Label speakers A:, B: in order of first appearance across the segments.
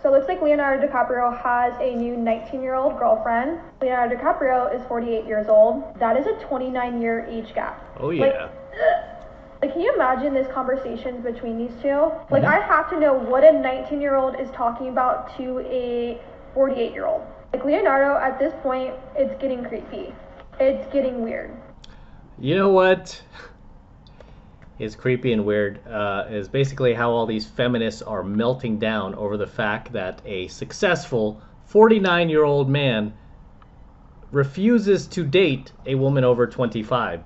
A: So it looks like Leonardo DiCaprio has a new 19-year-old girlfriend. Leonardo DiCaprio is 48 years old. That is a 29-year age gap.
B: Oh, yeah.
A: Like, can you imagine this conversations between these two? Like, I have to know what a 19-year-old is talking about to a 48-year-old. Like, Leonardo, at this point, it's getting creepy. It's getting weird.
B: You know what is creepy and weird is basically how all these feminists are melting down over the fact that a successful 49-year-old man refuses to date a woman over 25.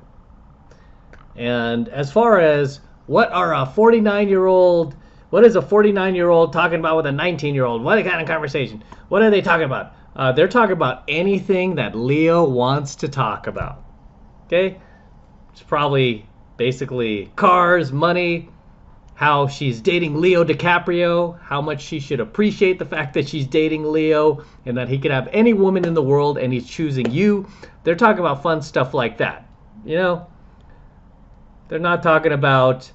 B: And as far as what is a 49-year-old talking about with a 19-year-old? What kind of conversation? What are they talking about? They're talking about anything that Leo wants to talk about. Okay? It's probably basically cars, money, how she's dating Leo DiCaprio, how much she should appreciate the fact that she's dating Leo, and that he could have any woman in the world and he's choosing you. They're talking about fun stuff like that. You know? They're not talking about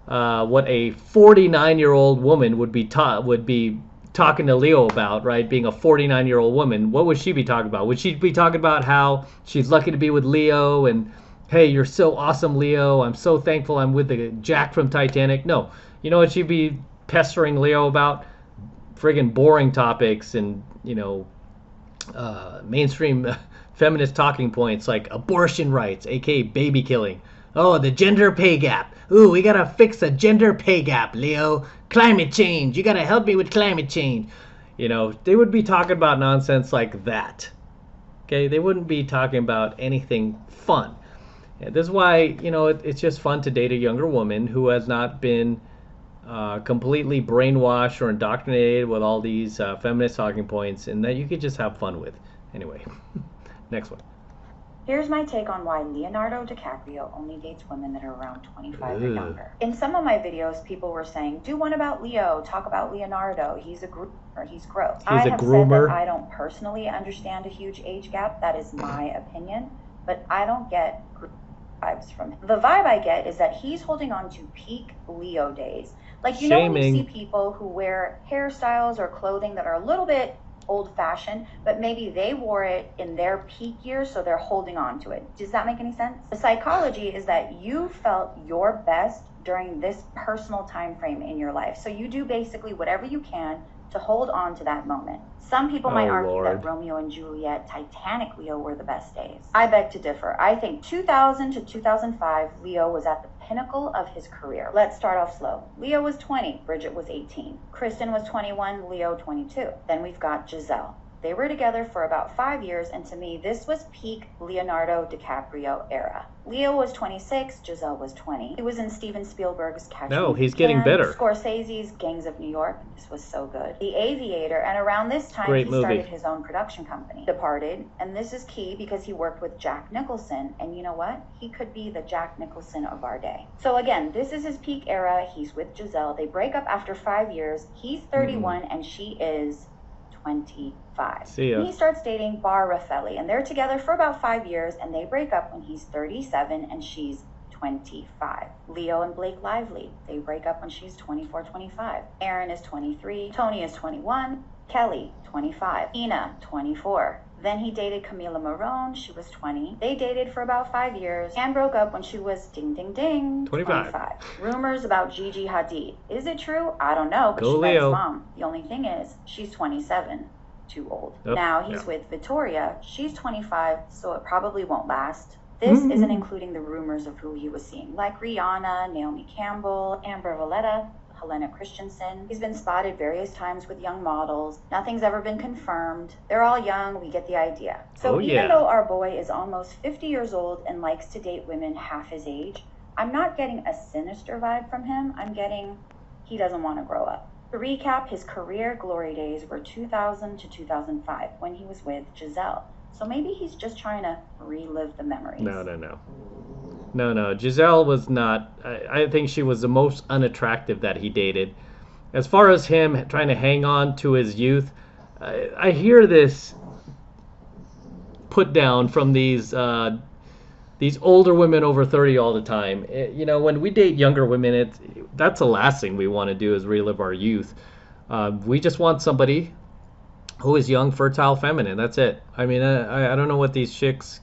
B: what a 49-year-old woman would be talking to Leo about, right? Being a 49-year-old woman, what would she be talking about? Would she be talking about how she's lucky to be with Leo and, hey, you're so awesome, Leo. I'm so thankful I'm with the Jack from Titanic. No. You know what she'd be pestering Leo about? Friggin' boring topics and, mainstream feminist talking points like abortion rights, aka baby killing. Oh, the gender pay gap. Ooh, we gotta fix the gender pay gap, Leo. Climate change. You gotta help me with climate change. They would be talking about nonsense like that. Okay, they wouldn't be talking about anything fun. And this is why, it's just fun to date a younger woman who has not been completely brainwashed or indoctrinated with all these feminist talking points, and that you could just have fun with. Anyway, next one.
C: Here's my take on why Leonardo DiCaprio only dates women that are around 25 or younger. In some of my videos, people were saying, do one about Leo, talk about Leonardo, he's a groomer, he's gross. I have said that I don't personally understand a huge age gap, that is my opinion, but I don't get vibes from him. The vibe I get is that he's holding on to peak Leo days. Like, you know when you see people who wear hairstyles or clothing that are a little bit old-fashioned, but maybe they wore it in their peak years, so they're holding on to it. Does that make any sense? The psychology is that you felt your best during this personal time frame in your life, so you do basically whatever you can to hold on to that moment. Some people might argue that Romeo and Juliet, Titanic Leo were the best days. I beg to differ. I think 2000 to 2005, Leo was at the pinnacle of his career. Let's start off slow. Leo was 20, Bridget was 18. Kristen was 21, Leo 22. Then we've got Giselle. They were together for about 5 years, and to me, this was peak Leonardo DiCaprio era. Leo was 26, Giselle was 20. He was in Steven Spielberg's Catch Me If You Can.
B: No, he's getting better.
C: Scorsese's Gangs of New York. This was so good. The Aviator, and around this time, he started his own production company. Departed, and this is key because he worked with Jack Nicholson, and you know what? He could be the Jack Nicholson of our day. So again, this is his peak era. He's with Giselle. They break up after 5 years. He's 31, and she is 25.
B: See ya.
C: He starts dating Bar Raffaelli, and they're together for about 5 years, and they break up when he's 37 and she's 25. Leo and Blake Lively, they break up when she's 24, 25. Aaron is 23, Tony is 21, Kelly, 25, Ina, 24. Then he dated Camila Morone, she was 20. They dated for about 5 years and broke up when she was ding ding ding 25. Rumors about Gigi Hadid. Is it true? I don't know, but she met his mom. The only thing is, she's 27. Too old. Now he's with Victoria. She's 25, so it probably won't last. This isn't including the rumors of who he was seeing, like Rihanna, Naomi Campbell, Amber Valletta, Helena Christensen. He's been spotted various times with young models. Nothing's ever been confirmed. They're all young, we get the idea. So even though our boy is almost 50 years old and likes to date women half his age, I'm not getting a sinister vibe from him. I'm getting he doesn't want to grow up. To recap, his career glory days were 2000 to 2005 when he was with Giselle. So maybe he's just trying to relive the memories.
B: No. Giselle was not. I think she was the most unattractive that he dated. As far as him trying to hang on to his youth, I hear this put down from these older women over 30 all the time. When we date younger women, that's the last thing we want to do is relive our youth. We just want somebody who is young, fertile, feminine. That's it. I mean, I don't know what these chicks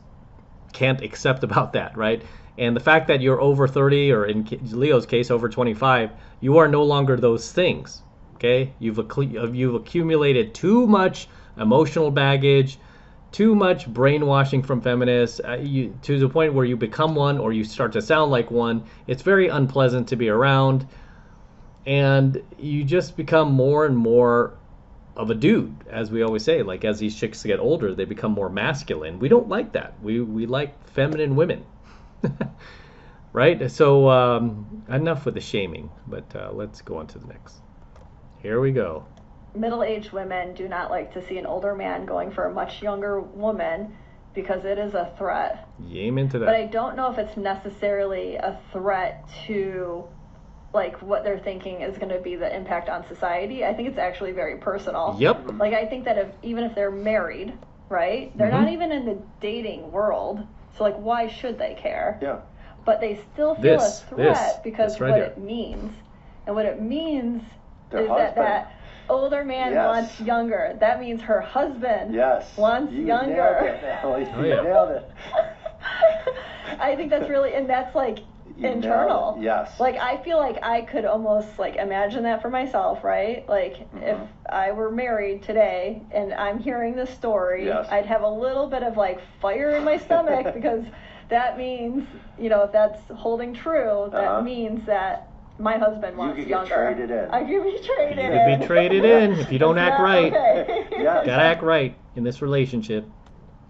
B: can't accept about that, right? And the fact that you're over 30, or in Leo's case, over 25, you are no longer those things, okay? You've accumulated too much emotional baggage, too much brainwashing from feminists, to the point where you become one, or you start to sound like one. It's very unpleasant to be around, and you just become more and more of a dude, as we always say. Like, as these chicks get older, they become more masculine. We don't like that. We like feminine women. Right? So enough with the shaming, but let's go on to the next. Here we go.
D: Middle-aged women do not like to see an older man going for a much younger woman because it is a threat.
B: Amen to that.
D: But I don't know if it's necessarily a threat to like what they're thinking is going to be the impact on society. I think it's actually very personal.
B: Yep.
D: Like, I think that even if they're married, right, they're not even in the dating world, so like, why should they care?
E: Yeah.
D: But they still feel a threat because
B: right
D: what
B: here.
D: it means. And what it means
E: Their
D: is
E: husband.
D: that older man
E: Yes.
D: wants younger. That means her husband
E: Yes.
D: wants
E: You
D: younger.
E: nailed it, Natalie.
B: Oh,
E: You
B: yeah.
E: nailed it.
D: I think that's really, and that's like
E: You nailed
D: internal.
E: it. Yes.
D: Like, I feel like I could almost like imagine that for myself, right? Like, if I were married today and I'm hearing this story,
E: Yes.
D: I'd have a little bit of like fire in my stomach because that means, you know, if that's holding true, that means that my husband wants
E: could get
D: younger.
E: traded in.
D: I could be traded in.
B: You could be traded in if you don't
D: That's
B: act
D: not
B: right.
D: okay.
E: Yes.
B: Gotta act right in this relationship,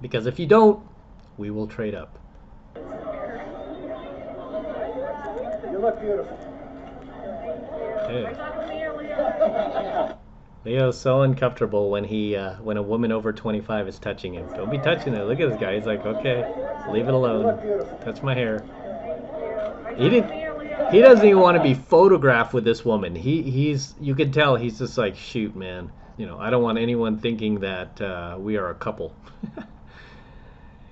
B: because if you don't, we will trade up.
E: You look beautiful.
B: Yeah. Leo's so uncomfortable when when a woman over 25 is touching him. Don't be touching it. Look at this guy. He's like, okay, leave it
E: You look
B: alone.
E: beautiful.
B: Touch my hair. He doesn't even want to be photographed with this woman. You can tell he's just like, shoot, man. You know, I don't want anyone thinking that we are a couple.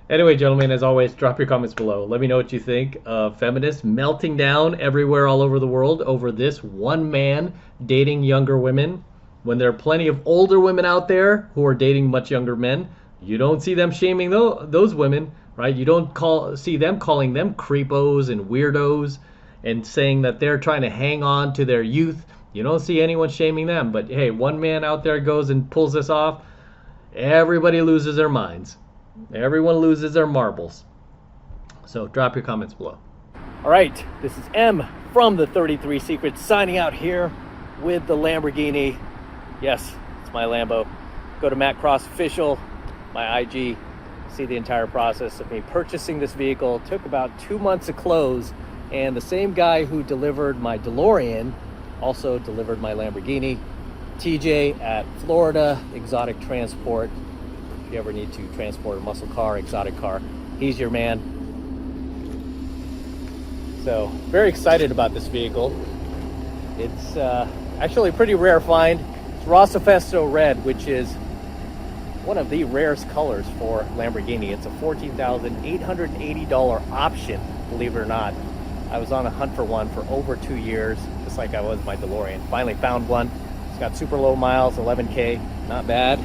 B: Anyway, gentlemen, as always, drop your comments below. Let me know what you think of feminists melting down everywhere all over the world over this one man dating younger women, when there are plenty of older women out there who are dating much younger men. You don't see them shaming those women, right? You don't see them calling them creepos and weirdos and saying that they're trying to hang on to their youth. You don't see anyone shaming them. But hey, one man out there goes and pulls this off, everybody loses their minds. Everyone loses their marbles. So drop your comments below. All right, this is M from the 33 Secrets signing out here with the Lamborghini. Yes, it's my Lambo. Go to Matt Cross Official, my IG, see the entire process of me purchasing this vehicle. It took about 2 months to close, and the same guy who delivered my DeLorean also delivered my Lamborghini. TJ at Florida Exotic Transport. If you ever need to transport a muscle car, exotic car, he's your man. So, very excited about this vehicle. It's actually a pretty rare find. It's Rossifesto Red, which is one of the rarest colors for Lamborghini. It's a $14,880 option, believe it or not. I was on a hunt for one for over 2 years, just like I was my DeLorean. Finally found one. It's got super low miles, 11K, not bad.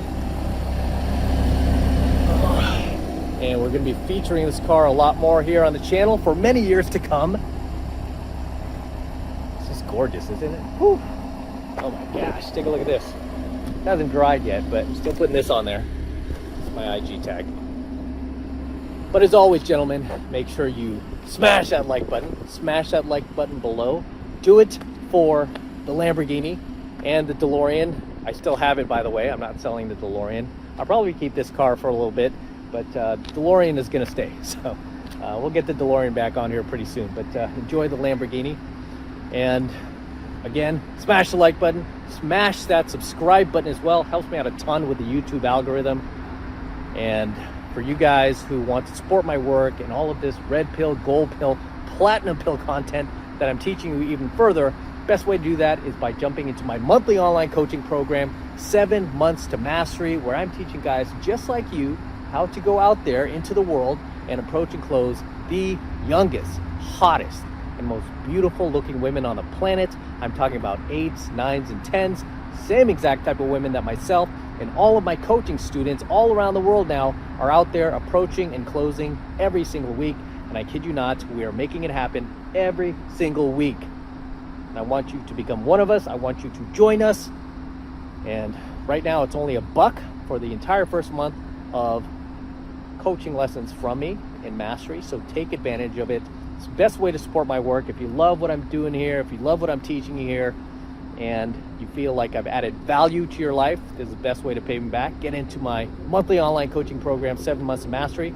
B: And we're going to be featuring this car a lot more here on the channel for many years to come. It's just gorgeous, isn't it? Whew. Oh my gosh, take a look at this. It hasn't dried yet, but I'm still putting this on there. It's my IG tag. But as always, gentlemen, make sure you smash that like button. Smash that like button below. Do it for the Lamborghini and the DeLorean. I still have it, by the way. I'm not selling the DeLorean. I'll probably keep this car for a little bit, but DeLorean is going to stay. So we'll get the DeLorean back on here pretty soon. But enjoy the Lamborghini. And again, smash the like button. Smash that subscribe button as well. Helps me out a ton with the YouTube algorithm. And for you guys who want to support my work and all of this red pill, gold pill, platinum pill content that I'm teaching you even further, best way to do that is by jumping into my monthly online coaching program, 7 Months to Mastery, where I'm teaching guys just like you how to go out there into the world and approach and close the youngest, hottest, and most beautiful looking women on the planet. I'm talking about 8s, 9s, and 10s, Same exact type of women that myself and all of my coaching students all around the world now are out there approaching and closing every single week. And I kid you not, we are making it happen every single week. And I want you to become one of us. I want you to join us. And right now it's only $1 for the entire first month of coaching lessons from me in Mastery. So take advantage of it. It's the best way to support my work. If you love what I'm doing here, if you love what I'm teaching you here, and you feel like I've added value to your life, this is the best way to pay me back. Get into my monthly online coaching program, 7 Months of Mastery.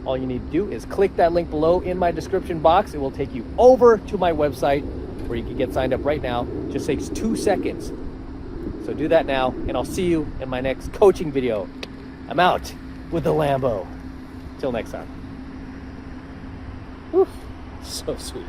B: All you need to do is click that link below in my description box. It will take you over to my website where you can get signed up right now. It just takes 2 seconds. So do that now, and I'll see you in my next coaching video. I'm out with the Lambo. Till next time. Whew, so sweet.